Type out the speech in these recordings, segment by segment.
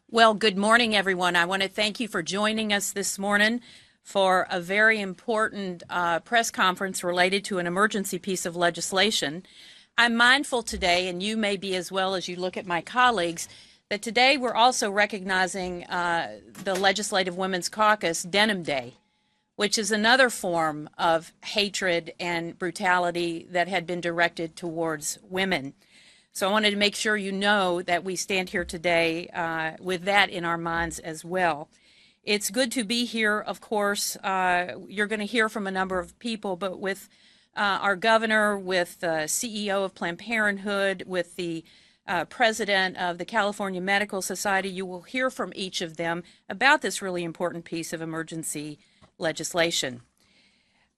Well, good morning, everyone. I want to thank you for joining us this morning for a very important press conference related to an emergency piece of legislation. I'm mindful today, and you may be as well as you look at my colleagues, that today we're also recognizing the Legislative Women's Caucus Denim Day, which is another form of hatred and brutality that had been directed towards women. So I wanted to make sure you know that we stand here today with that in our minds as well. It's good to be here, of course. You're going to hear from a number of people, but with our governor, with the CEO of Planned Parenthood, with the president of the California Medical Society, you will hear from each of them about this really important piece of emergency legislation.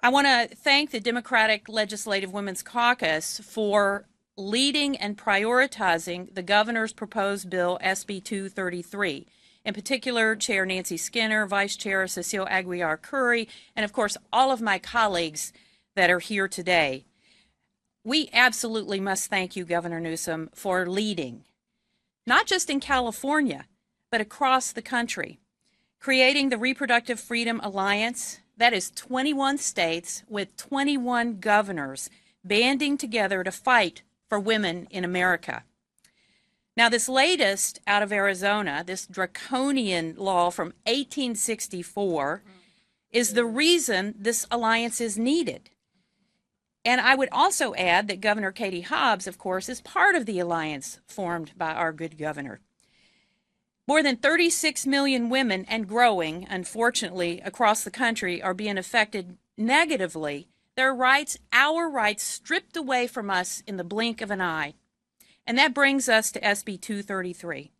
I want to thank the Democratic Legislative Women's Caucus for leading and prioritizing the governor's proposed bill, SB 233. In particular, Chair Nancy Skinner, Vice Chair Cecile Aguiar-Curry, and of course, all of my colleagues that are here today. We absolutely must thank you, Governor Newsom, for leading, not just in California, but across the country, creating the Reproductive Freedom Alliance. That is 21 states with 21 governors banding together to fight for women in America. Now, this latest out of Arizona, this draconian law from 1864, is the reason this alliance is needed. And I would also add that Governor Katie Hobbs, of course, is part of the alliance formed by our good governor. More than 36 million women and growing, unfortunately, across the country are being affected negatively. Their rights, our rights, stripped away from us in the blink of an eye. And that brings us to SB 233.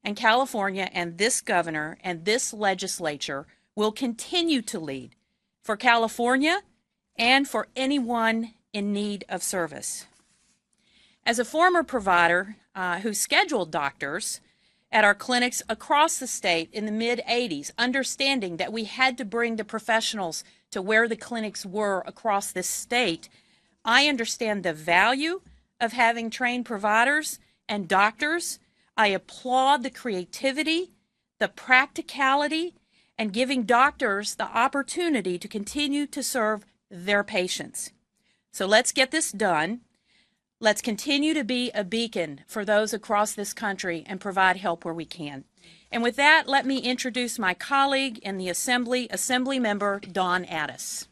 And California and this governor and this legislature will continue to lead for California and for anyone in need of service. As a former provider who scheduled doctors at our clinics across the state in the mid-'80s, understanding that we had to bring the professionals to where the clinics were across this state, I understand the value of having trained providers and doctors. I applaud the creativity, the practicality, and giving doctors the opportunity to continue to serve their patients. So let's get this done. Let's continue to be a beacon for those across this country and provide help where we can. And with that, let me introduce my colleague in the Assembly, Assemblymember Dawn Addis.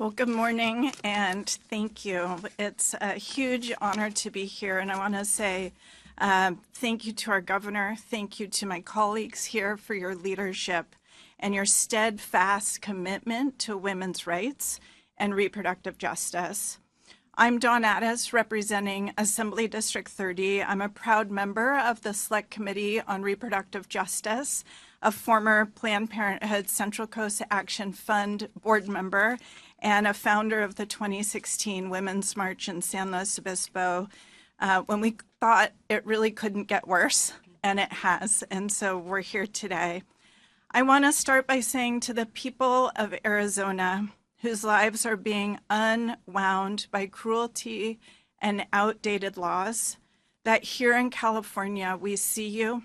Well, good morning and thank you. It's a huge honor to be here, and I want to say thank you to our governor, thank you to my colleagues here for your leadership and your steadfast commitment to women's rights and reproductive justice. I'm Dawn Addis, representing Assembly District 30. I'm a proud member of the Select Committee on Reproductive Justice, a former Planned Parenthood Central Coast Action Fund board member, and a founder of the 2016 Women's March in San Luis Obispo, when we thought it really couldn't get worse, and it has, and so we're here today. I want to start by saying to the people of Arizona, whose lives are being unwound by cruelty and outdated laws, that here in California, we see you,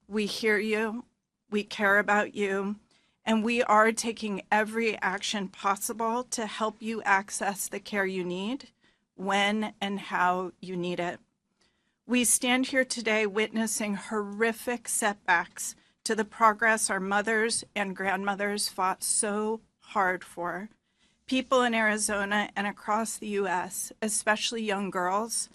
we hear you, we care about you, and we are taking every action possible to help you access the care you need, when and how you need it. We stand here today witnessing horrific setbacks to the progress our mothers and grandmothers fought so hard for. People in Arizona and across the U.S., especially young girls,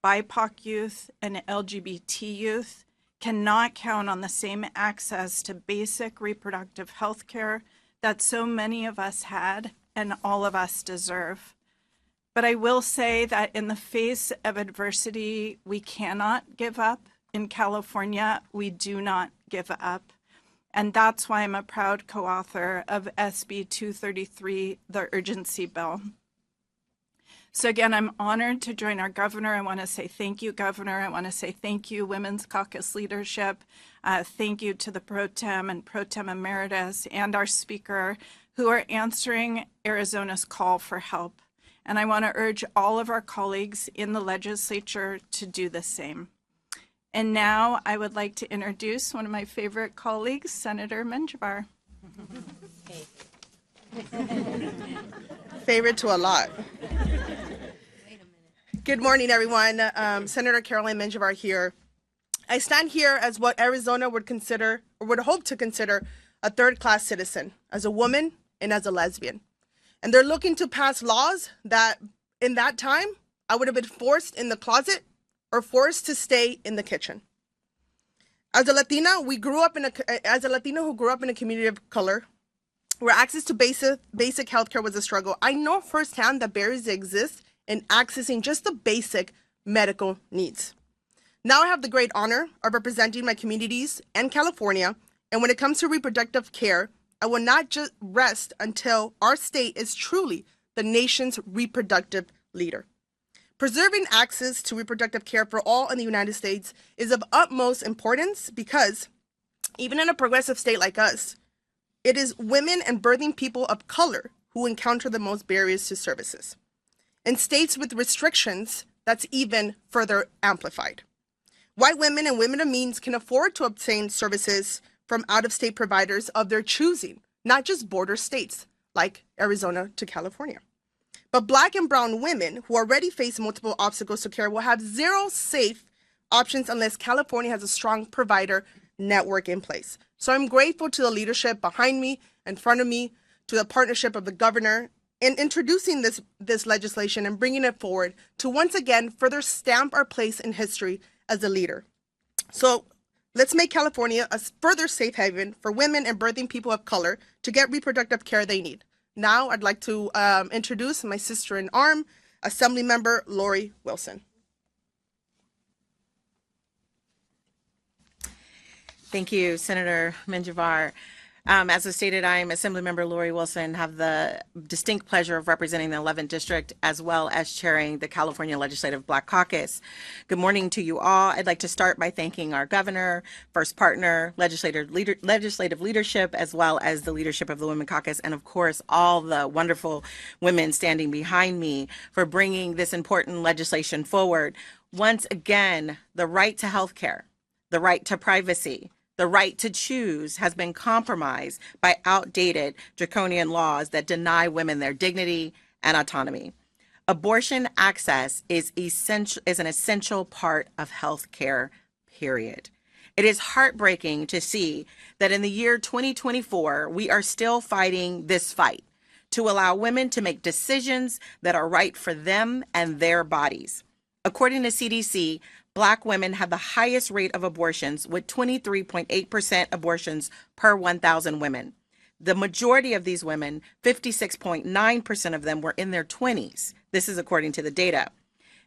BIPOC youth, and LGBT youth, cannot count on the same access to basic reproductive health care that so many of us had and all of us deserve. But I will say that in the face of adversity, we cannot give up. In California, we do not give up. And that's why I'm a proud co-author of SB 233, the urgency bill. So again, I'm honored to join our governor. I want to say thank you, Governor. I want to say thank you, Women's Caucus leadership. Thank you to the Pro Tem and Pro Tem Emeritus and our speaker who are answering Arizona's call for help. And I want to urge all of our colleagues in the legislature to do the same. And now I would like to introduce one of my favorite colleagues, Senator Menjivar. Favorite to a lot. Good morning, everyone. Senator Caroline Menjivar here. I stand here as what Arizona would consider, or would hope to consider, a third-class citizen, as a woman and as a lesbian. And they're looking to pass laws that, in that time, I would have been forced in the closet or forced to stay in the kitchen. As a Latina, as a Latina who grew up in a community of color, where access to basic healthcare was a struggle, I know firsthand that barriers exist in accessing just the basic medical needs. Now I have the great honor of representing my communities and California, and when it comes to reproductive care, I will not just rest until our state is truly the nation's reproductive leader. Preserving access to reproductive care for all in the United States is of utmost importance because even in a progressive state like us, it is women and birthing people of color who encounter the most barriers to services. In states with restrictions, that's even further amplified. White women and women of means can afford to obtain services from out-of-state providers of their choosing, not just border states like Arizona to California. But Black and brown women who already face multiple obstacles to care will have zero safe options unless California has a strong provider network in place. So I'm grateful to the leadership behind me, in front of me, to the partnership of the governor in introducing this legislation and bringing it forward to once again further stamp our place in history as a leader. So let's make California a further safe haven for women and birthing people of color to get reproductive care they need. Now I'd like to introduce my sister-in-arm, Assemblymember Lori Wilson. Thank you, Senator Menjivar. As was stated, I'm Assemblymember Lori Wilson, have the distinct pleasure of representing the 11th District as well as chairing the California Legislative Black Caucus. Good morning to you all. I'd like to start by thanking our governor, first partner, legislative leadership, as well as the leadership of the Women Caucus, and of course, all the wonderful women standing behind me for bringing this important legislation forward. Once again, the right to health care, the right to privacy, the right to choose has been compromised by outdated draconian laws that deny women their dignity and autonomy. Abortion access is an essential part of health care, period. It is heartbreaking to see that in the year 2024, we are still fighting this fight to allow women to make decisions that are right for them and their bodies. According to CDC, Black women have the highest rate of abortions, with 23.8% abortions per 1,000 women. The majority of these women, 56.9% of them, were in their 20s. This is according to the data.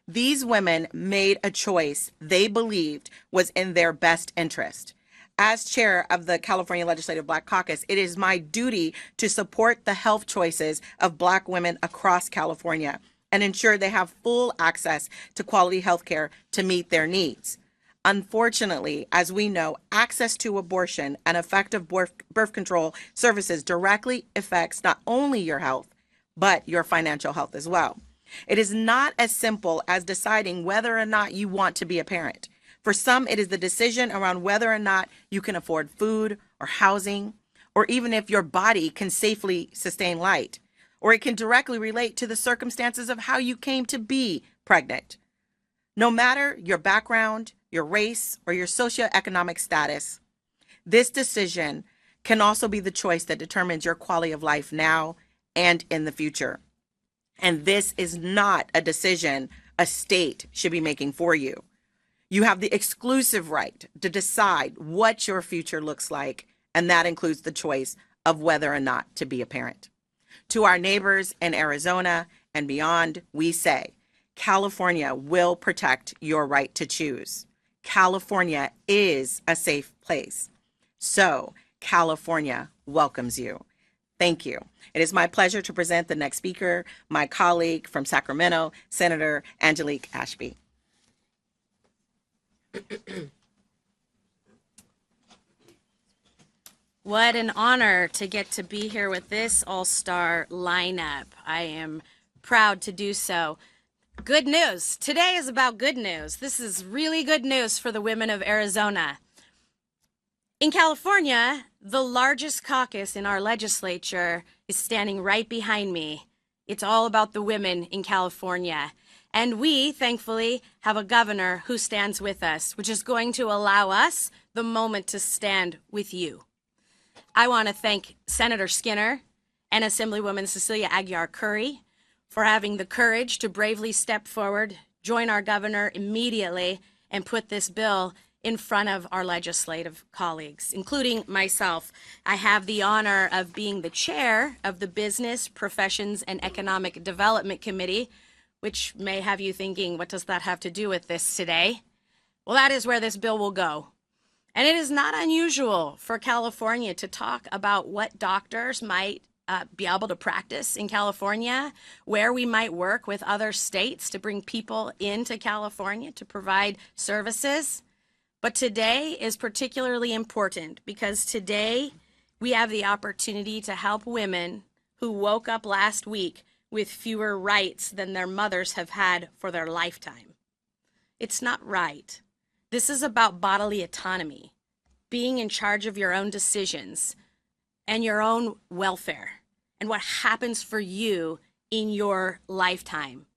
These women made a choice they believed was in their best interest. As chair of the California Legislative Black Caucus, it is my duty to support the health choices of Black women across California and ensure they have full access to quality health care to meet their needs. Unfortunately, as we know, access to abortion and effective birth control services directly affects not only your health, but your financial health as well. It is not as simple as deciding whether or not you want to be a parent. For some, it is the decision around whether or not you can afford food or housing, or even if your body can safely sustain light. Or it can directly relate to the circumstances of how you came to be pregnant. No matter your background, your race, or your socioeconomic status, this decision can also be the choice that determines your quality of life now and in the future. And this is not a decision a state should be making for you. You have the exclusive right to decide what your future looks like, and that includes the choice of whether or not to be a parent. To our neighbors in Arizona and beyond, we say, California will protect your right to choose. California is a safe place. So California welcomes you. Thank you. It is my pleasure to present the next speaker, my colleague from Sacramento, Senator Angelique Ashby. What an honor to get to be here with this all-star lineup. I am proud to do so. Good news. Today is about good news. This is really good news for the women of Arizona. In California, the largest caucus in our legislature is standing right behind me. It's all about the women in California. And we, thankfully, have a governor who stands with us, which is going to allow us the moment to stand with you. I want to thank Senator Skinner and Assemblywoman Cecilia Aguiar Curry for having the courage to bravely step forward, join our governor immediately, and put this bill in front of our legislative colleagues, including myself. I have the honor of being the chair of the Business, Professions, and Economic Development Committee, which may have you thinking, what does that have to do with this today? Well, that is where this bill will go. And it is not unusual for California to talk about what doctors might be able to practice in California, where we might work with other states to bring people into California to provide services. But today is particularly important because today we have the opportunity to help women who woke up last week with fewer rights than their mothers have had for their lifetime. It's not right. This is about bodily autonomy, being in charge of your own decisions and your own welfare and what happens for you in your lifetime.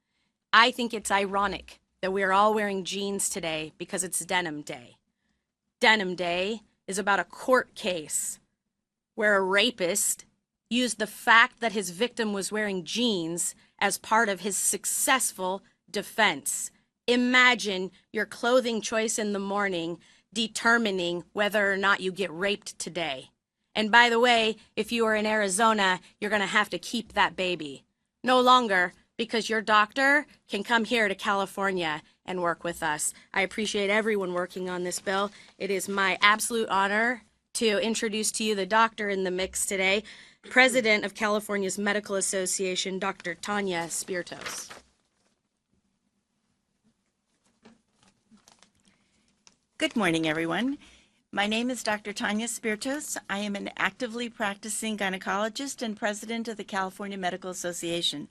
I think it's ironic that we're all wearing jeans today because it's Denim Day. Denim Day is about a court case where a rapist used the fact that his victim was wearing jeans as part of his successful defense. Imagine your clothing choice in the morning determining whether or not you get raped today. And by the way, if you are in Arizona, you're going to have to keep that baby. No longer, because your doctor can come here to California and work with us. I appreciate everyone working on this bill. It is my absolute honor to introduce to you the doctor in the mix today, President of California's Medical Association, Dr. Tanya Spiritos. Good morning, everyone. My name is Dr. Tanya Spiritos. I am an actively practicing gynecologist and president of the California Medical Association.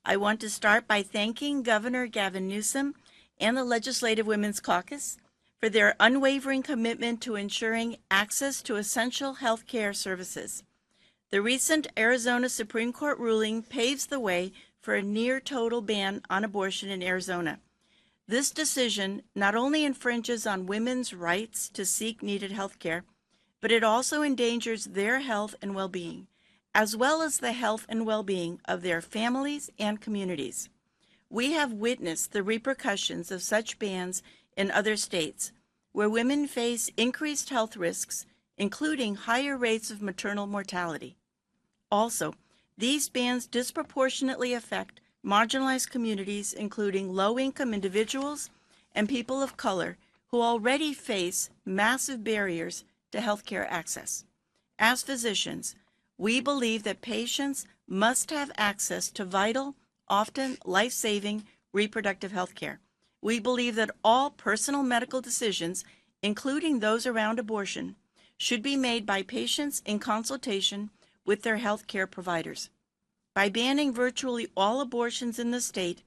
I want to start by thanking Governor Gavin Newsom and the Legislative Women's Caucus for their unwavering commitment to ensuring access to essential health care services. The recent Arizona Supreme Court ruling paves the way for a near-total ban on abortion in Arizona. This decision not only infringes on women's rights to seek needed health care, but it also endangers their health and well-being, as well as the health and well-being of their families and communities. We have witnessed the repercussions of such bans in other states, where women face increased health risks, including higher rates of maternal mortality. Also, these bans disproportionately affect marginalized communities, including low-income individuals and people of color who already face massive barriers to healthcare access. As physicians, we believe that patients must have access to vital, often life-saving reproductive health care. We believe that all personal medical decisions, including those around abortion, should be made by patients in consultation with their health care providers. By banning virtually all abortions in the state,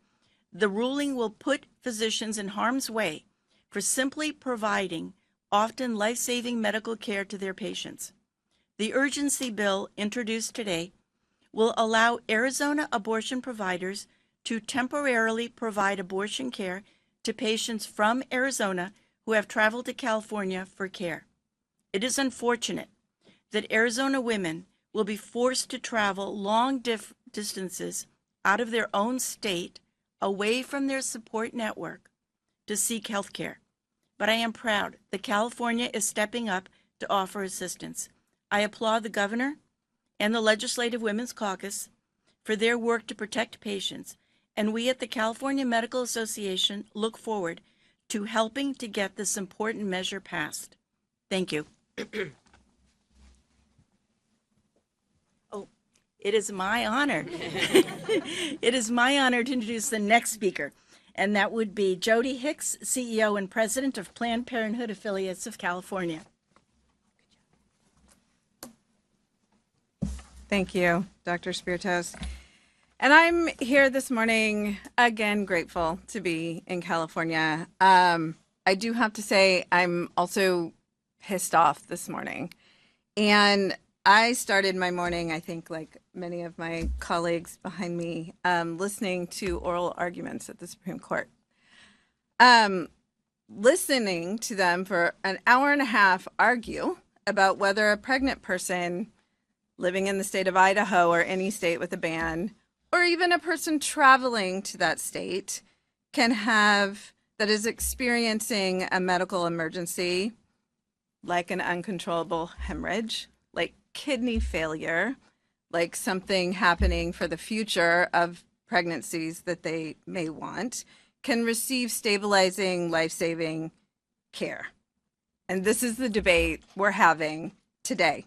the ruling will put physicians in harm's way for simply providing often life-saving medical care to their patients. The urgency bill introduced today will allow Arizona abortion providers to temporarily provide abortion care to patients from Arizona who have traveled to California for care. It is unfortunate that Arizona women will be forced to travel long distances out of their own state, away from their support network, to seek health care. But I am proud that California is stepping up to offer assistance. I applaud the governor and the Legislative Women's Caucus for their work to protect patients, and we at the California Medical Association look forward to helping to get this important measure passed. Thank you. It is my honor. It is my honor to introduce the next speaker, and that would be Jody Hicks, CEO and President of Planned Parenthood Affiliates of California. Thank you, Dr. Spiritos. And I'm here this morning, again, grateful to be in California. I do have to say, I'm also pissed off this morning. And I started my morning, I think, like many of my colleagues behind me, listening to oral arguments at the Supreme Court. Listening to them for an hour and a half argue about whether a pregnant person living in the state of Idaho or any state with a ban, or even a person traveling to that state, that is experiencing a medical emergency, like an uncontrollable hemorrhage, like kidney failure, like something happening for the future of pregnancies that they may want, can receive stabilizing, life-saving care. And this is the debate we're having today.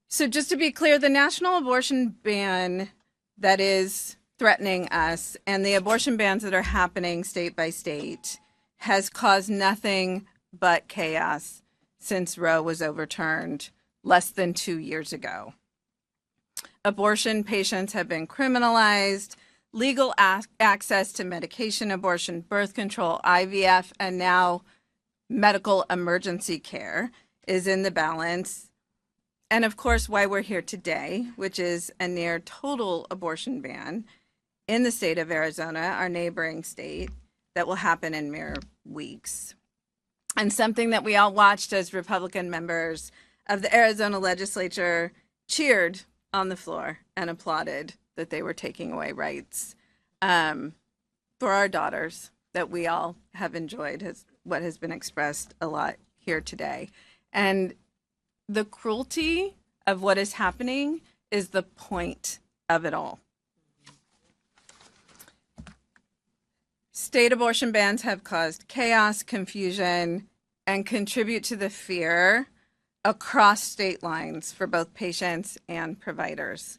So just to be clear, the national abortion ban that is threatening us and the abortion bans that are happening state by state has caused nothing but chaos since Roe was overturned less than 2 years ago. Abortion patients have been criminalized, legal access to medication, abortion, birth control, IVF, and now medical emergency care is in the balance. And of course, why we're here today, which is a near total abortion ban in the state of Arizona, our neighboring state, that will happen in mere weeks. And something that we all watched as Republican members of the Arizona legislature cheered on the floor and applauded that they were taking away rights for our daughters that we all have enjoyed, what has been expressed a lot here today. And the cruelty of what is happening is the point of it all. State abortion bans have caused chaos, confusion, and contribute to the fear across state lines for both patients and providers,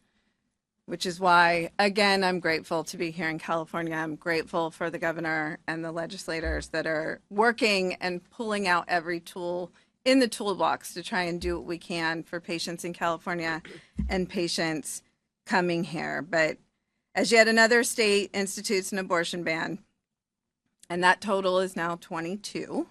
which is why, again, I'm grateful to be here in California. I'm grateful for the governor and the legislators that are working and pulling out every tool in the toolbox to try and do what we can for patients in California and patients coming here. But as yet another state institutes an abortion ban, and that total is now 22.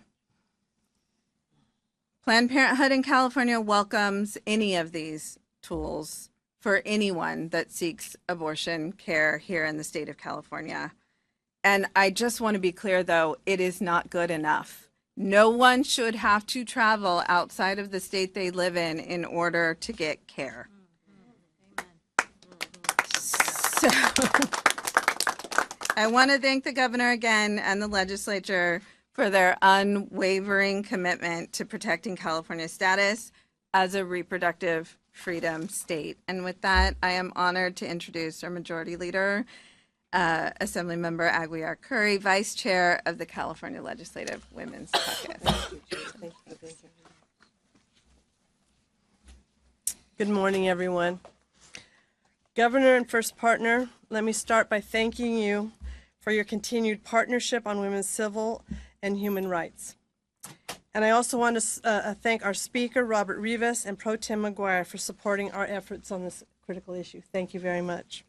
Planned Parenthood in California welcomes any of these tools for anyone that seeks abortion care here in the state of California. And I just want to be clear, though, it is not good enough. No one should have to travel outside of the state they live in order to get care. So I want to thank the governor again and the legislature for their unwavering commitment to protecting California's status as a reproductive freedom state. And with that, I am honored to introduce our majority leader, Assemblymember Aguiar Curry, Vice Chair of the California Legislative Women's Caucus. Good morning, everyone. Governor and First Partner, let me start by thanking you for your continued partnership on women's civil and human rights. And I also want to thank our Speaker, Robert Rivas, and Pro Tem McGuire for supporting our efforts on this critical issue. Thank you very much.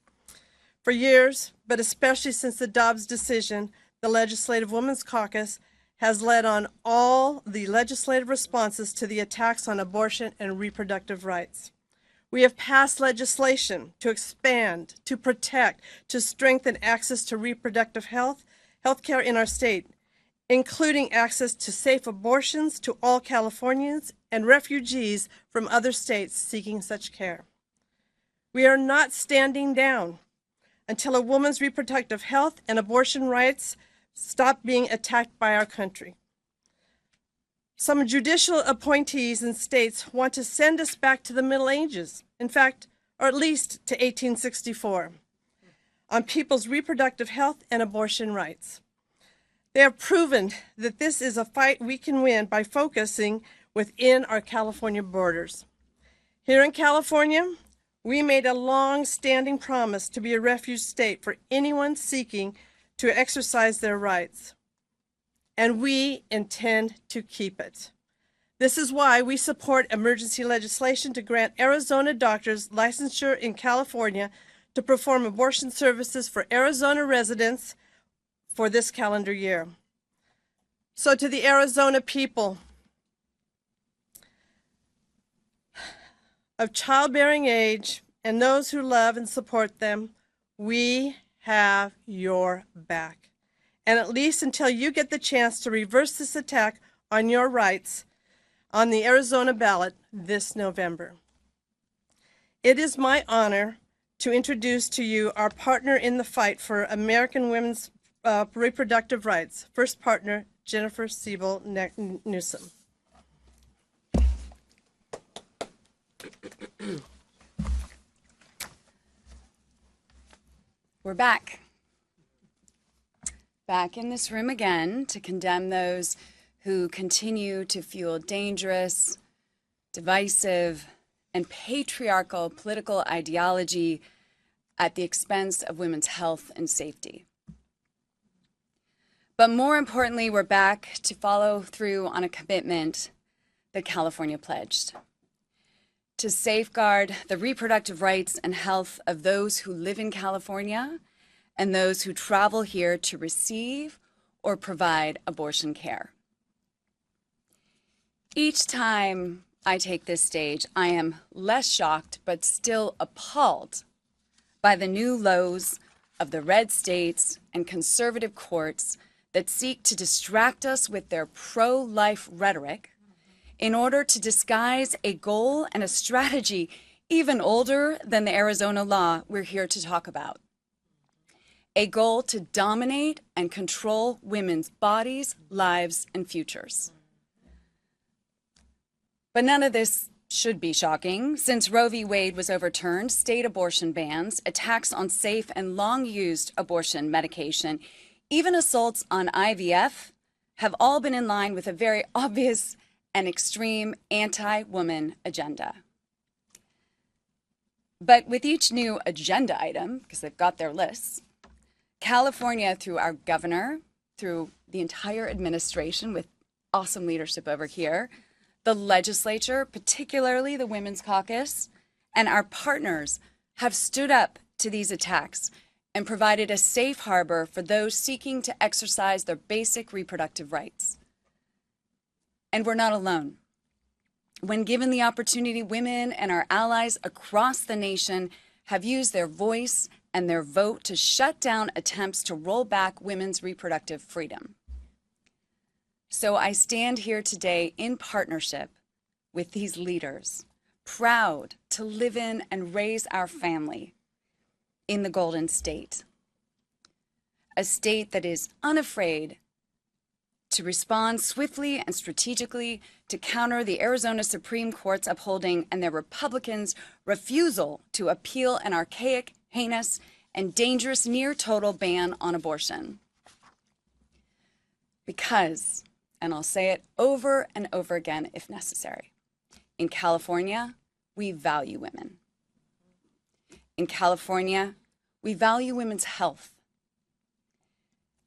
For years, but especially since the Dobbs decision, the Legislative Women's Caucus has led on all the legislative responses to the attacks on abortion and reproductive rights. We have passed legislation to expand, to protect, to strengthen access to reproductive health care in our state, including access to safe abortions to all Californians and refugees from other states seeking such care. We are not standing down until a woman's reproductive health and abortion rights stop being attacked by our country. Some judicial appointees in states want to send us back to the Middle Ages, in fact, or at least to 1864, on people's reproductive health and abortion rights. They have proven that this is a fight we can win by focusing within our California borders. Here in California, we made a long-standing promise to be a refuge state for anyone seeking to exercise their rights, and we intend to keep it. This is why we support emergency legislation to grant Arizona doctors licensure in California to perform abortion services for Arizona residents for this calendar year. So to the Arizona people of childbearing age and those who love and support them, we have your back. And at least until you get the chance to reverse this attack on your rights on the Arizona ballot this November. It is my honor to introduce to you our partner in the fight for American women's reproductive rights, first partner, Jennifer Siebel Newsom. We're back. Back in this room again to condemn those who continue to fuel dangerous, divisive, and patriarchal political ideology at the expense of women's health and safety. But more importantly, we're back to follow through on a commitment that California pledged: to safeguard the reproductive rights and health of those who live in California and those who travel here to receive or provide abortion care. Each time I take this stage, I am less shocked but still appalled by the new lows of the red states and conservative courts that seek to distract us with their pro-life rhetoric in order to disguise a goal and a strategy even older than the Arizona law we're here to talk about. A goal to dominate and control women's bodies, lives, and futures. But none of this should be shocking. Since Roe v. Wade was overturned, state abortion bans, attacks on safe and long-used abortion medication, even assaults on IVF have all been in line with a very obvious and extreme anti-woman agenda. But with each new agenda item, because they've got their lists, California, through our governor, through the entire administration with awesome leadership over here, the legislature, particularly the Women's Caucus, and our partners have stood up to these attacks and provided a safe harbor for those seeking to exercise their basic reproductive rights. And we're not alone. When given the opportunity, women and our allies across the nation have used their voice and their vote to shut down attempts to roll back women's reproductive freedom. So I stand here today in partnership with these leaders, proud to live in and raise our family in the Golden State, a state that is unafraid to respond swiftly and strategically to counter the Arizona Supreme Court's upholding and their Republicans' refusal to appeal an archaic, heinous, and dangerous near-total ban on abortion. Because, and I'll say it over and over again if necessary, in California, we value women. In California, we value women's health.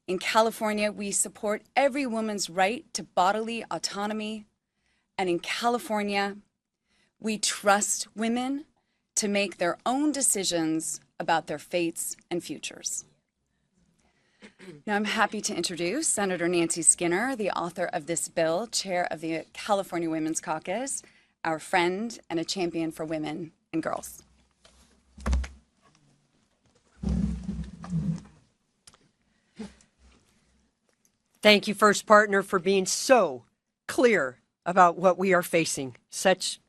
In California, we support every woman's right to bodily autonomy. And in California, we trust women to make their own decisions about their fates and futures. Now, I'm happy to introduce Senator Nancy Skinner, the author of this bill, chair of the California Women's Caucus, our friend and a champion for women and girls. Thank you, First Partner, for being so clear about what we are facing. Such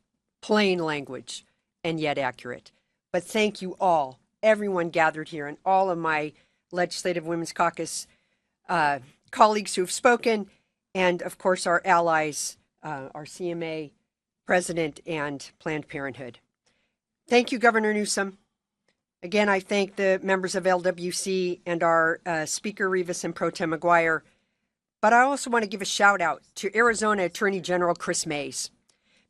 plain language and yet accurate. But thank you all, everyone gathered here, and all of my Legislative Women's Caucus colleagues who have spoken, and of course our allies, our CMA president and Planned Parenthood. Thank you, Governor Newsom. Again, I thank the members of LWC and our Speaker Rivas and Pro Tem McGuire. But I also want to give a shout out to Arizona Attorney General Chris Mays,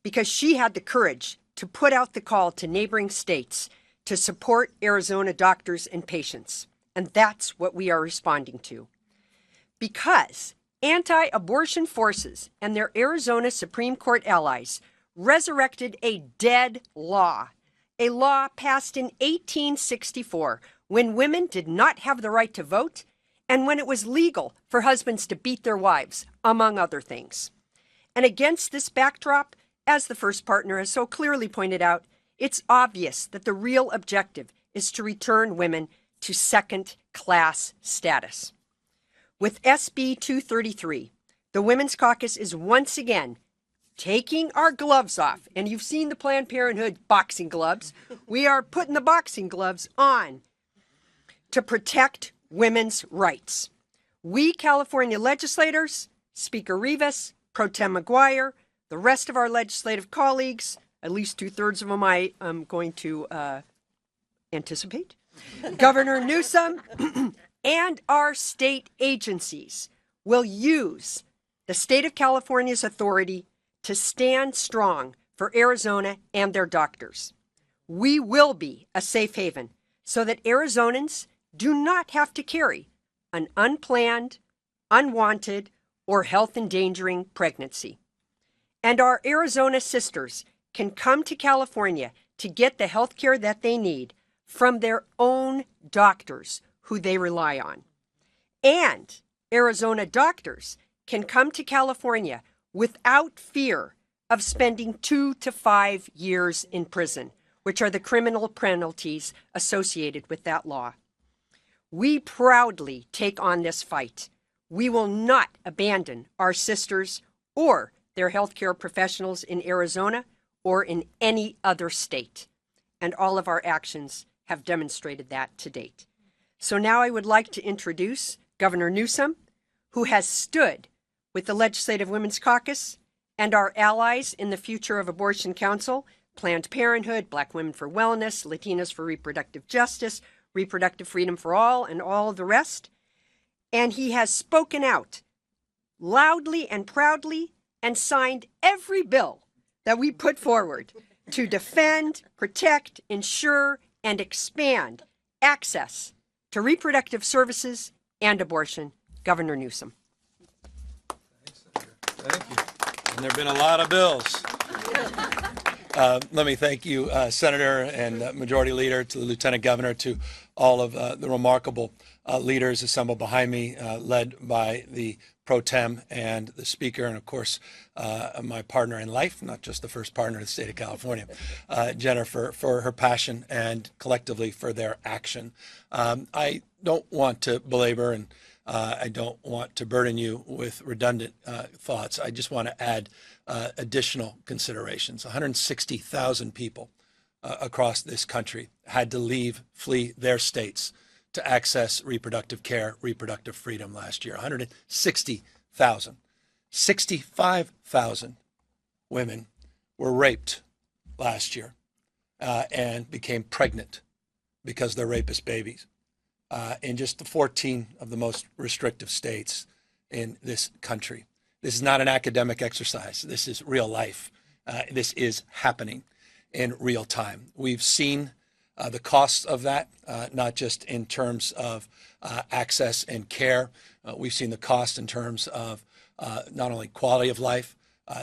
because she had the courage to put out the call to neighboring states to support Arizona doctors and patients. And that's what we are responding to. Because anti-abortion forces and their Arizona Supreme Court allies resurrected a dead law a law passed in 1864 when women did not have the right to vote and when it was legal for husbands to beat their wives, among other things. And against this backdrop, as the first partner has so clearly pointed out, it's obvious that the real objective is to return women to second-class status. With SB 233, the Women's Caucus is once again taking our gloves off. And you've seen the Planned Parenthood boxing gloves. We are putting the boxing gloves on to protect women's rights. We California legislators, Speaker Rivas, Pro Tem McGuire, the rest of our legislative colleagues, at least 2/3 of them I am going to anticipate, Governor Newsom, and our state agencies will use the state of California's authority to stand strong for Arizona and their doctors. We will be a safe haven so that Arizonans do not have to carry an unplanned, unwanted, or health-endangering pregnancy. And our Arizona sisters can come to California to get the health care that they need from their own doctors who they rely on. And Arizona doctors can come to California without fear of spending 2 to 5 years in prison, which are the criminal penalties associated with that law. We proudly take on this fight. We will not abandon our sisters or their healthcare professionals in Arizona or in any other state. And all of our actions have demonstrated that to date. So now I would like to introduce Governor Newsom, who has stood with the Legislative Women's Caucus and our allies in the Future of Abortion Council, Planned Parenthood, Black Women for Wellness, Latinas for Reproductive Justice, Reproductive Freedom for All, and all the rest. And he has spoken out loudly and proudly and signed every bill that we put forward to defend, protect, ensure, and expand access to reproductive services and abortion. Governor Newsom. Thank you. And there have been a lot of bills. Let me thank you, Senator and Majority Leader, to the Lieutenant Governor, to all of the remarkable leaders assembled behind me, led by the Pro Tem and the Speaker, and of course, my partner in life, not just the first partner in the state of California, Jennifer, for her passion and collectively for their action. I don't want to belabor and I don't want to burden you with redundant thoughts. I just want to add additional considerations. 160,000 people across this country had to flee their states to access reproductive care, reproductive freedom last year. 160,000. 65,000 women were raped last year and became pregnant because they're rapist babies. In just 14 of the most restrictive states in this country. This is not an academic exercise. This is real life. This is happening in real time. We've seen the costs of that, not just in terms of access and care. We've seen the cost in terms of not only quality of life,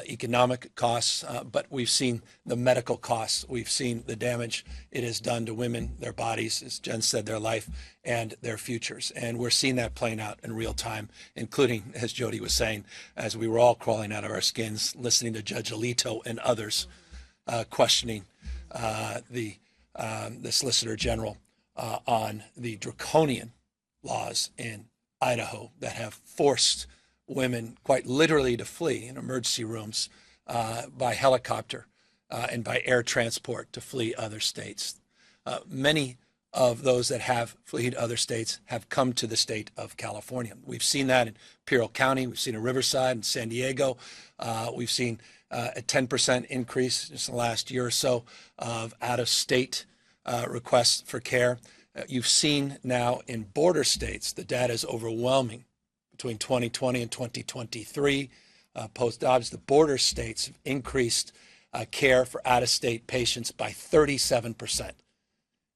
economic costs, but we've seen the medical costs. We've seen the damage it has done to women, their bodies, as Jen said, their life and their futures. And we're seeing that playing out in real time, including, as Jody was saying, as we were all crawling out of our skins, listening to Judge Alito and others questioning the Solicitor General on the draconian laws in Idaho that have forced women quite literally to flee in emergency rooms by helicopter and by air transport to flee other states. Many of those that have fled other states have come to the state of California. We've seen that in Imperial County. We've seen in Riverside and San Diego. We've seen a 10% increase just in the last year or so of out-of-state requests for care. You've seen now in border states, the data is overwhelming. Between 2020 and 2023, post-Dobbs, the border states have increased care for out-of-state patients by 37%.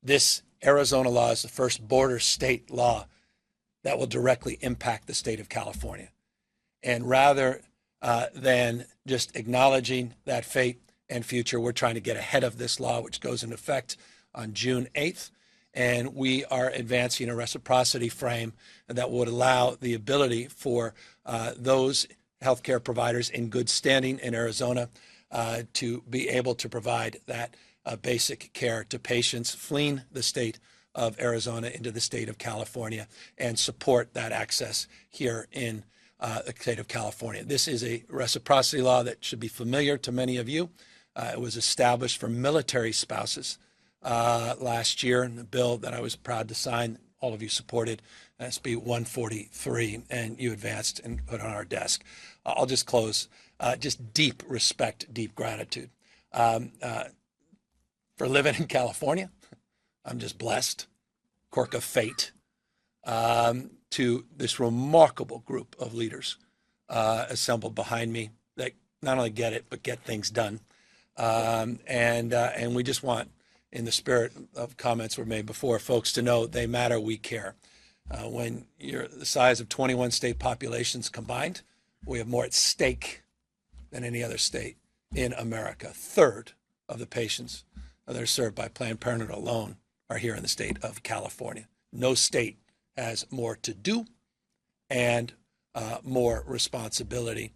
This Arizona law is the first border state law that will directly impact the state of California. And rather than just acknowledging that fate and future. We're trying to get ahead of this law, which goes into effect on June 8th. And we are advancing a reciprocity frame that would allow the ability for those healthcare providers in good standing in Arizona to be able to provide that basic care to patients fleeing the state of Arizona into the state of California and support that access here in the state of California. This is a reciprocity law that should be familiar to many of you. It was established for military spouses last year in the bill that I was proud to sign. All of you supported SB 143, and you advanced and put on our desk. I'll just close. Just deep respect, deep gratitude for living in California. I'm just blessed, quirk of fate, to this remarkable group of leaders assembled behind me that not only get it, but get things done. And we just want, in the spirit of comments were made before, folks to know they matter, we care. When you're the size of 21 state populations combined, we have more at stake than any other state in America. A third of the patients that are served by Planned Parenthood alone are here in the state of California. No state has more to do and more responsibility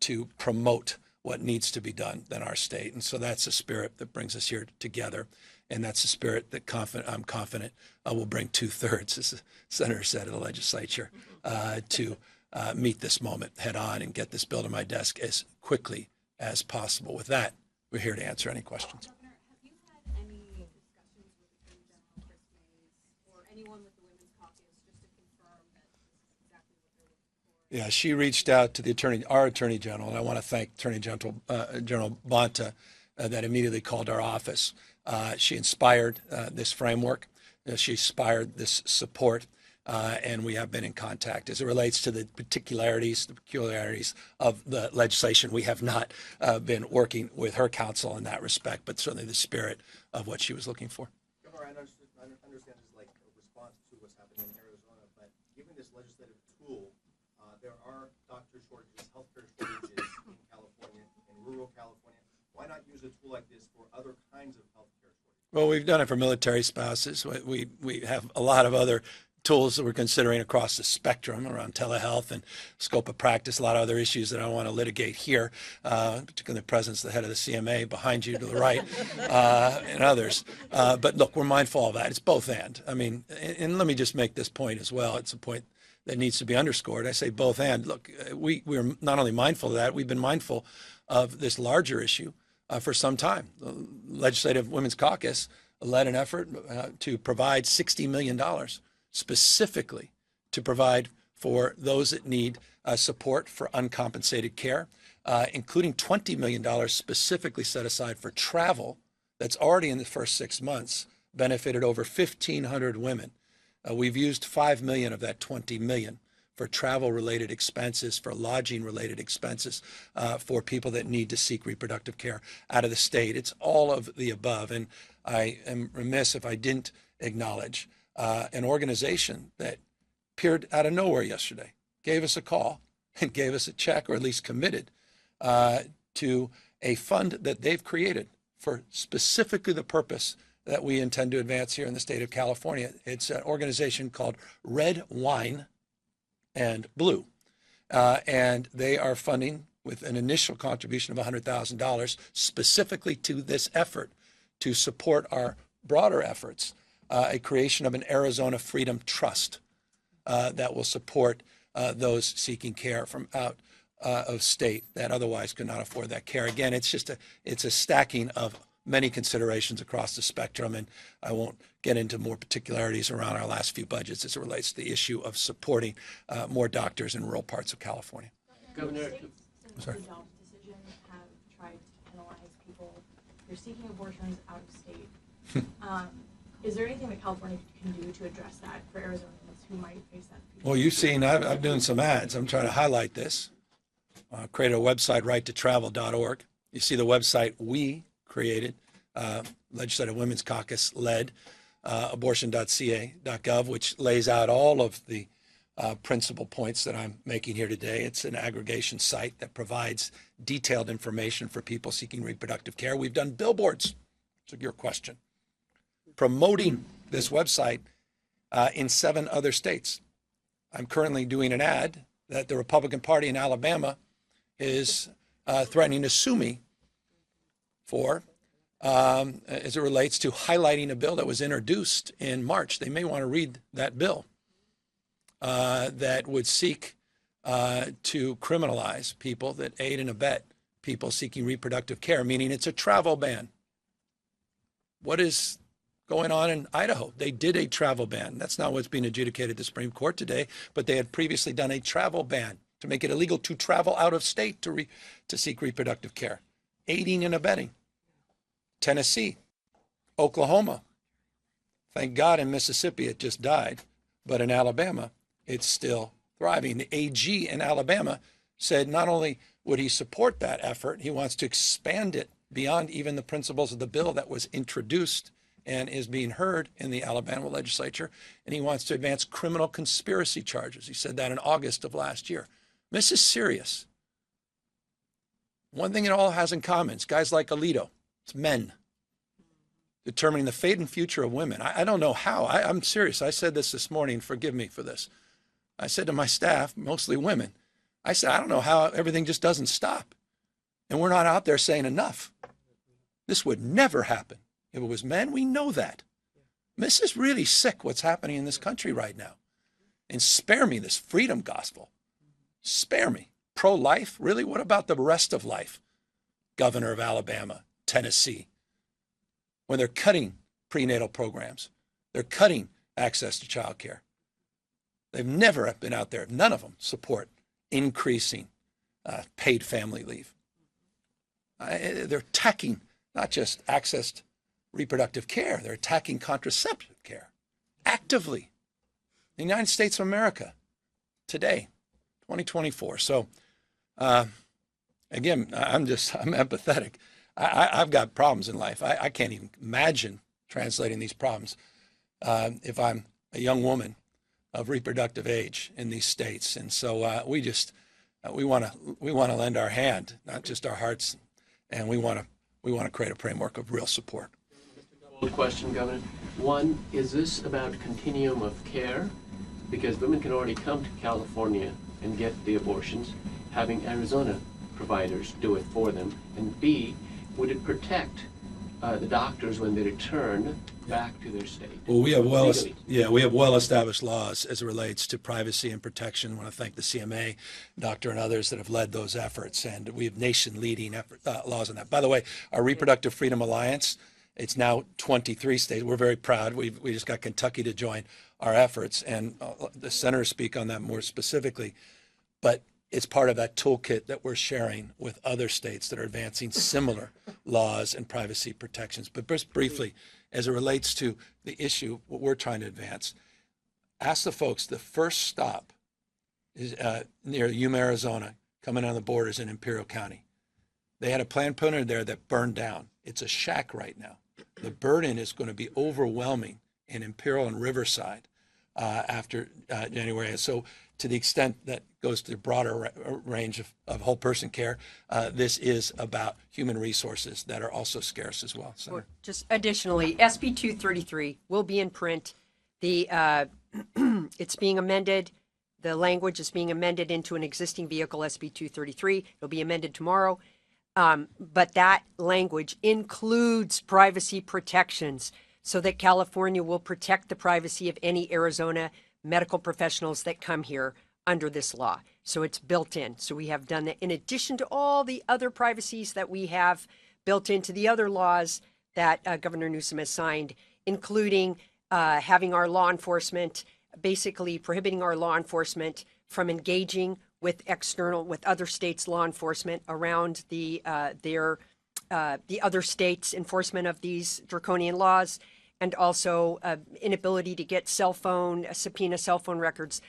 to promote what needs to be done than our state. And so that's the spirit that brings us here together. And that's the spirit that I'm confident will bring 2/3, as the senator said, of the legislature to meet this moment head on and get this bill to my desk as quickly as possible. With that, we're here to answer any questions. Governor, have you had any discussions with Attorney General Chris Mays or anyone with the Women's Caucus just to confirm that this is exactly what they're looking for? Yeah, she reached out to our Attorney General, and I want to thank Attorney General Bonta that immediately called our office. She inspired this framework. She inspired this support. And we have been in contact. As it relates to the peculiarities of the legislation, we have not been working with her counsel in that respect, but certainly the spirit of what she was looking for. Governor, I understand this is like a response to what's happening in Arizona, but given this legislative tool, there are doctor shortages, healthcare shortages in California, in rural California. Why not use a tool like this for other kinds of healthcare shortages? Well, we've done it for military spouses. We have a lot of other tools that we're considering across the spectrum around telehealth and scope of practice, a lot of other issues that I want to litigate here, particularly the presence of the head of the CMA behind you to the right, and others. But look, we're mindful of that. It's both and. I mean, and let me just make this point as well. It's a point that needs to be underscored. I say both and. Look, we're not only mindful of that, we've been mindful of this larger issue for some time. The Legislative Women's Caucus led an effort to provide $60 million specifically to provide for those that need support for uncompensated care, including $20 million specifically set aside for travel that's already in the first 6 months benefited over 1,500 women. We've used $5 million of that $20 million for travel-related expenses, for lodging-related expenses, for people that need to seek reproductive care out of the state. It's all of the above, and I am remiss if I didn't acknowledge an organization that appeared out of nowhere yesterday, gave us a call and gave us a check, or at least committed to a fund that they've created for specifically the purpose that we intend to advance here in the state of California. It's an organization called Red Wine and Blue, and they are funding with an initial contribution of $100,000 specifically to this effort to support our broader efforts, a creation of an Arizona Freedom Trust that will support those seeking care from out of state that otherwise could not afford that care. Again, it's a stacking of many considerations across the spectrum, and I won't get into more particularities around our last few budgets as it relates to the issue of supporting more doctors in rural parts of California. Governor, I'm sorry. the Dobbs decision have tried to penalize people who are seeking abortions out of state. Is there anything that California can do to address that for Arizonans who might face that? Well, you've seen, I'm doing some ads. I'm trying to highlight this. Created a website, righttotravel.org. You see the website we created, Legislative Women's Caucus led, abortion.ca.gov, which lays out all of the principal points that I'm making here today. It's an aggregation site that provides detailed information for people seeking reproductive care. We've done billboards, to your question, promoting this website in 7 other states. I'm currently doing an ad that the Republican Party in Alabama is threatening to sue me for as it relates to highlighting a bill that was introduced in March. They may want to read that bill that would seek to criminalize people that aid and abet people seeking reproductive care, meaning it's a travel ban. What is going on in Idaho? They did a travel ban. That's not what's being adjudicated at the Supreme Court today, but they had previously done a travel ban to make it illegal to travel out of state to seek reproductive care, aiding and abetting. Tennessee, Oklahoma. Thank God in Mississippi it just died, but in Alabama it's still thriving. The AG in Alabama said not only would he support that effort, he wants to expand it beyond even the principles of the bill that was introduced and is being heard in the Alabama legislature, and he wants to advance criminal conspiracy charges. He said that in August of last year. This is serious. One thing it all has in common, it's guys like Alito. It's men determining the fate and future of women. I don't know how. I'm serious. I said this morning. Forgive me for this. I said to my staff, mostly women, I said, I don't know how everything just doesn't stop. And we're not out there saying enough. This would never happen if it was men. We know that. This is really sick what's happening in this country right now. And spare me this freedom gospel. Spare me. Pro-life? Really? What about the rest of life? Governor of Alabama, Tennessee. When they're cutting prenatal programs, they're cutting access to child care. They've never been out there, none of them support increasing paid family leave. They're attacking not just access to reproductive care, they're attacking contraceptive care actively. The United States of America today, 2024. So again, I'm empathetic. I've got problems in life. I can't even imagine translating these problems if I'm a young woman of reproductive age in these states. And so we want to lend our hand, not just our hearts, and we want to create a framework of real support. Question, Governor. One, is this about continuum of care? Because women can already come to California and get the abortions, having Arizona providers do it for them. And B, would it protect the doctors when they return back to their state? Well, we have well-established laws as it relates to privacy and protection. I want to thank the CMA, doctor, and others that have led those efforts, and we have nation-leading laws on that. By the way, our Reproductive Freedom Alliance, it's now 23 states. We're very proud. We just got Kentucky to join our efforts, and the senators speak on that more specifically. But it's part of that toolkit that we're sharing with other states that are advancing similar laws and privacy protections. But just briefly, as it relates to the issue, what we're trying to advance, ask the folks, the first stop is near Yuma, Arizona, coming on the borders in Imperial County. They had a Planned Parenthood there that burned down. It's a shack right now. The burden is going to be overwhelming in Imperial and Riverside after January. And so to the extent that goes to the broader range of whole person care, this is about human resources that are also scarce as well. So. Just additionally, SB 233 will be in print. It's being amended. The language is being amended into an existing vehicle, SB 233. It'll be amended tomorrow. But that language includes privacy protections so that California will protect the privacy of any Arizona medical professionals that come here under this law. So it's built in. So we have done that in addition to all the other privacies that we have built into the other laws that Governor Newsom has signed, including having our law enforcement, basically prohibiting our law enforcement from engaging with other states' law enforcement around the other states' enforcement of these draconian laws, and also inability to get subpoena cell phone records.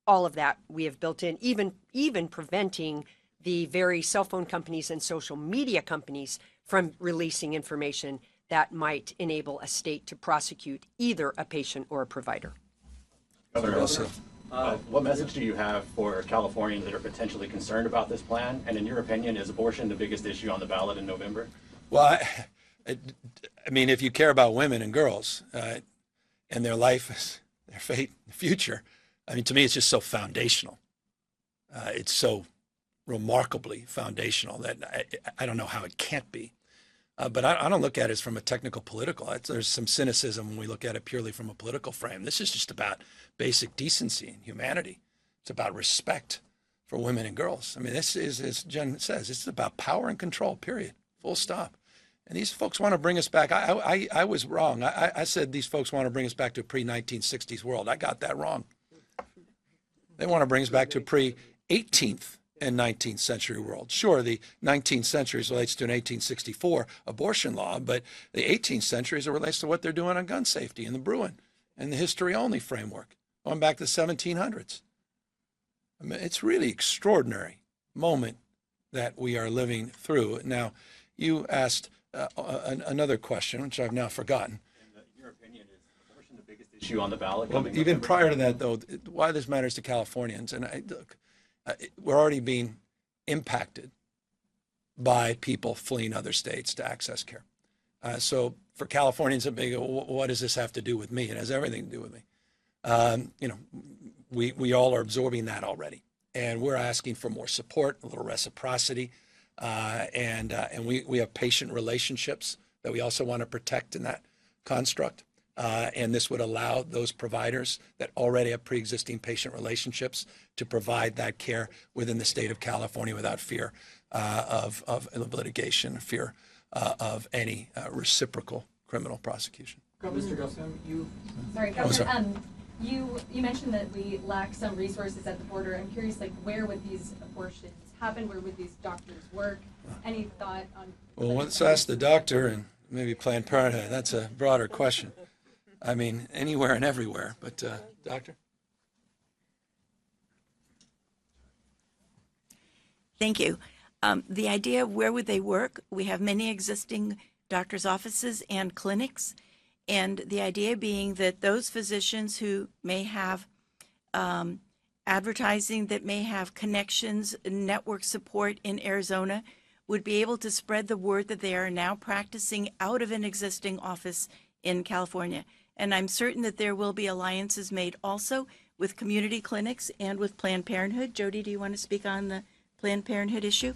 All of that we have built in, even preventing the very cell phone companies and social media companies from releasing information that might enable a state to prosecute either a patient or a provider. Governor, What message do you have for Californians that are potentially concerned about this plan? And in your opinion, is abortion the biggest issue on the ballot in November? Well, I mean, if you care about women and girls and their life, their fate, future, I mean, to me, it's just so foundational. It's so remarkably foundational that I don't know how it can't be. But I don't look at it as from a technical political. There's some cynicism when we look at it purely from a political frame. This is just about basic decency and humanity. It's about respect for women and girls. I mean, this is, as Jen says, it's about power and control, period, full stop. And these folks want to bring us back. I was wrong. I said these folks want to bring us back to a pre-1960s world. I got that wrong. They want to bring us back to a pre-18th and 19th century world. Sure, the 19th century relates to an 1864 abortion law, but the 18th century relates to what they're doing on gun safety and the Bruin and the history-only framework, going back to the 1700s. I mean, it's really extraordinary moment that we are living through. Now, you asked another question, which I've now forgotten. In your opinion, is abortion the biggest issue on the ballot? Well, even prior to that, though, why this matters to Californians, and look, we're already being impacted by people fleeing other states to access care. So for Californians, what does this have to do with me? It has everything to do with me. You know, we all are absorbing that already, and we're asking for more support, a little reciprocity, and we have patient relationships that we also want to protect in that construct. And this would allow those providers that already have pre-existing patient relationships to provide that care within the state of California without fear of litigation, fear of any reciprocal criminal prosecution. Mr. Newsom, you mentioned that we lack some resources at the border. I'm curious, like, where would these abortions happen? Where would these doctors work? Any thought on? Well, let's ask the doctor and maybe Planned Parenthood. That's a broader question. I mean, anywhere and everywhere, but doctor? Thank you. The idea of where would they work, we have many existing doctors' offices and clinics, and the idea being that those physicians who may have advertising, that may have connections, network support in Arizona, would be able to spread the word that they are now practicing out of an existing office in California. And I'm certain that there will be alliances made also with community clinics and with Planned Parenthood. Jody, do you want to speak on the Planned Parenthood issue?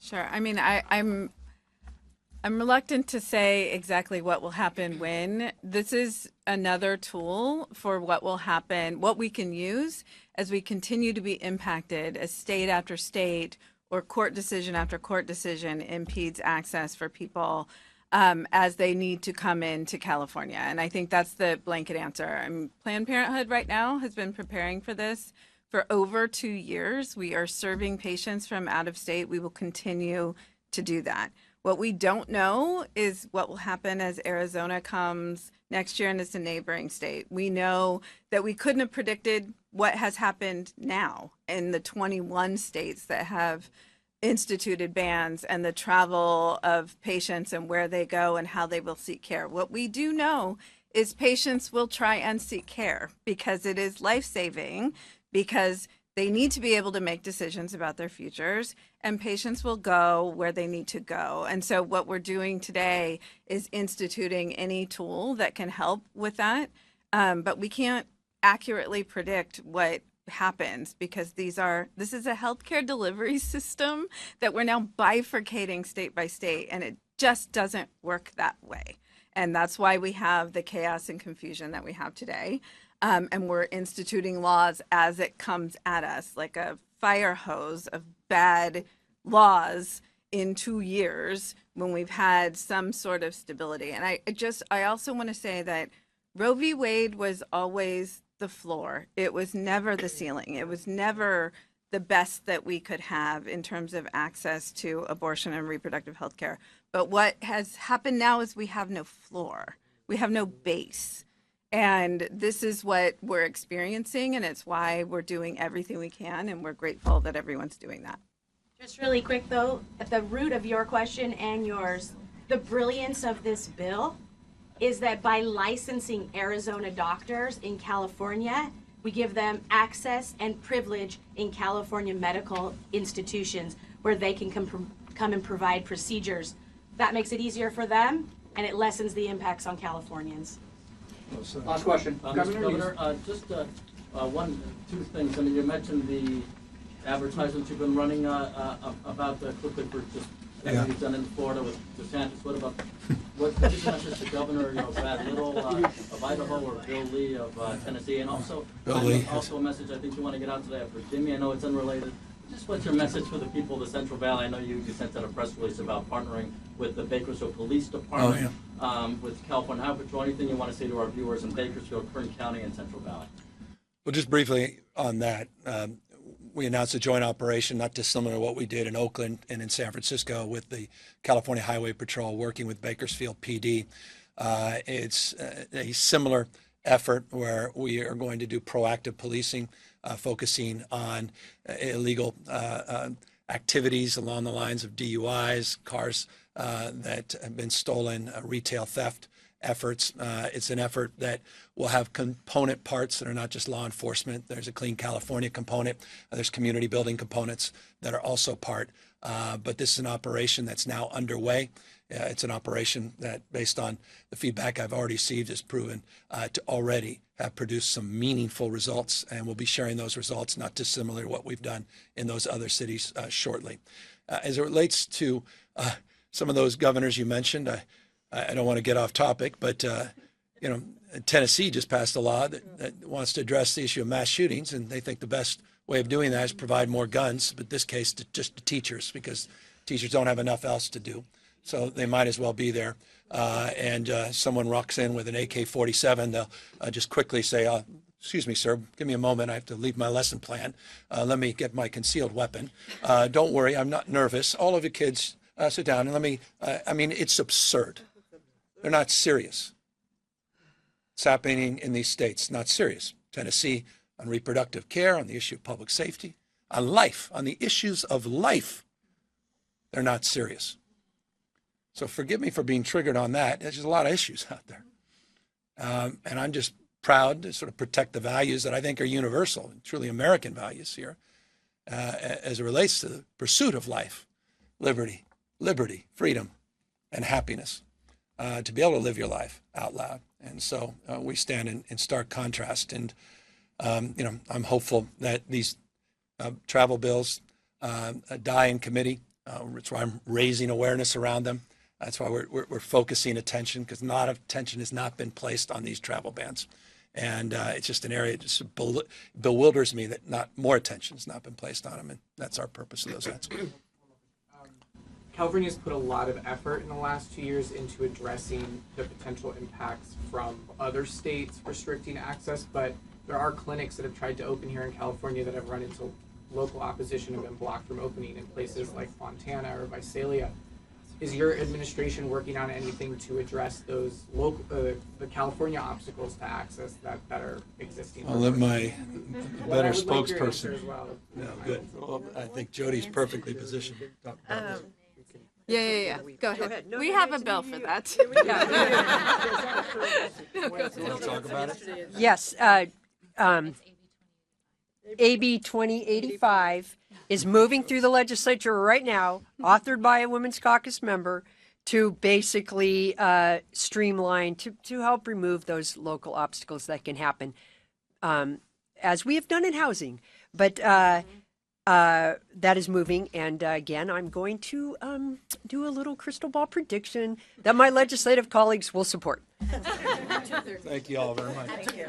Sure. I mean, I'm reluctant to say exactly what will happen when. This is another tool for what will happen, what we can use as we continue to be impacted as state after state or court decision after court decision impedes access for people as they need to come into California. And I think that's the blanket answer. Planned Parenthood right now has been preparing for this for over 2 years. We are serving patients from out of state. We will continue to do that. What we don't know is what will happen as Arizona comes next year and it's a neighboring state. We know that we couldn't have predicted what has happened now in the 21 states that have instituted bans and the travel of patients and where they go and how they will seek care. What we do know is patients will try and seek care because it is life-saving, because they need to be able to make decisions about their futures, and patients will go where they need to go. And so what we're doing today is instituting any tool that can help with that. But we can't accurately predict what happens because this is a healthcare delivery system that we're now bifurcating state by state, and it just doesn't work that way. And that's why we have the chaos and confusion that we have today. And we're instituting laws as it comes at us, like a fire hose of bad laws in 2 years when we've had some sort of stability. And I also want to say that Roe v. Wade was always the floor. It was never the ceiling. It was never the best that we could have in terms of access to abortion and reproductive health care. But what has happened now is we have no floor. We have no base. And this is what we're experiencing, and it's why we're doing everything we can, and we're grateful that everyone's doing that. Just really quick, though, at the root of your question and yours, the brilliance of this bill is that by licensing Arizona doctors in California, we give them access and privilege in California medical institutions where they can come and provide procedures. That makes it easier for them, and it lessens the impacts on Californians. Last question. Governor, just two things. I mean, you mentioned the advertisements you've been running about quickly for just everything you've done in Florida with DeSantis. What is the message to Governor Brad Little of Idaho or Bill Lee of Tennessee, and also also a message I think you want to get out today of Virginia. I know it's unrelated. Just what's your message for the people of the Central Valley? I know you sent out a press release about partnering with the Bakersfield Police Department, with California Highway Patrol. Anything you want to say to our viewers in Bakersfield, Kern County, and Central Valley? Well, just briefly on that, we announced a joint operation, not dissimilar to what we did in Oakland and in San Francisco with the California Highway Patrol working with Bakersfield PD. It's a similar effort where we are going to do proactive policing, focusing on illegal activities along the lines of DUIs, cars that have been stolen, retail theft efforts. It's an effort that will have component parts that are not just law enforcement. There's a Clean California component. There's community building components that are also part. But this is an operation that's now underway. It's an operation that, based on the feedback I've already received, has proven to already have produced some meaningful results, and we'll be sharing those results, not dissimilar to what we've done in those other cities shortly. As it relates to some of those governors you mentioned, I don't want to get off topic, but Tennessee just passed a law that wants to address the issue of mass shootings, and they think the best way of doing that is provide more guns, but in this case just to teachers, because teachers don't have enough else to do. So they might as well be there. And someone rocks in with an AK-47, they'll just quickly say, excuse me, sir, give me a moment. I have to leave my lesson plan. Let me get my concealed weapon. Don't worry, I'm not nervous. All of you kids, sit down and let me, it's absurd. They're not serious. It's happening in these states, not serious. Tennessee on reproductive care, on the issue of public safety, on life, on the issues of life. They're not serious. So forgive me for being triggered on that. There's just a lot of issues out there. And I'm just proud to sort of protect the values that I think are universal and truly American values here as it relates to the pursuit of life, liberty, freedom, and happiness, to be able to live your life out loud. And so we stand in stark contrast. And, I'm hopeful that these travel bills die in committee. That's why I'm raising awareness around them. That's why we're focusing attention, because a lot of attention has not been placed on these travel bans. And it's just an area that just bewilders me that not more attention has not been placed on them. And that's our purpose of those ads. California's put a lot of effort in the last 2 years into addressing the potential impacts from other states restricting access, but there are clinics that have tried to open here in California that have run into local opposition and been blocked from opening in places like Fontana or Visalia. Is your administration working on anything to address those local, the California obstacles to access that are existing? I'll let my better spokesperson. As well. No, good. Well, I think Jody's perfectly positioned to talk about this. Yeah. Go ahead. We have a bill for that. You want to talk about it? Yes. AB 2085 is moving through the legislature right now, authored by a Women's Caucus member, to basically streamline, to help remove those local obstacles that can happen, as we have done in housing. But that is moving. And again, I'm going to do a little crystal ball prediction that my legislative colleagues will support. Thank you all very much. Thank you.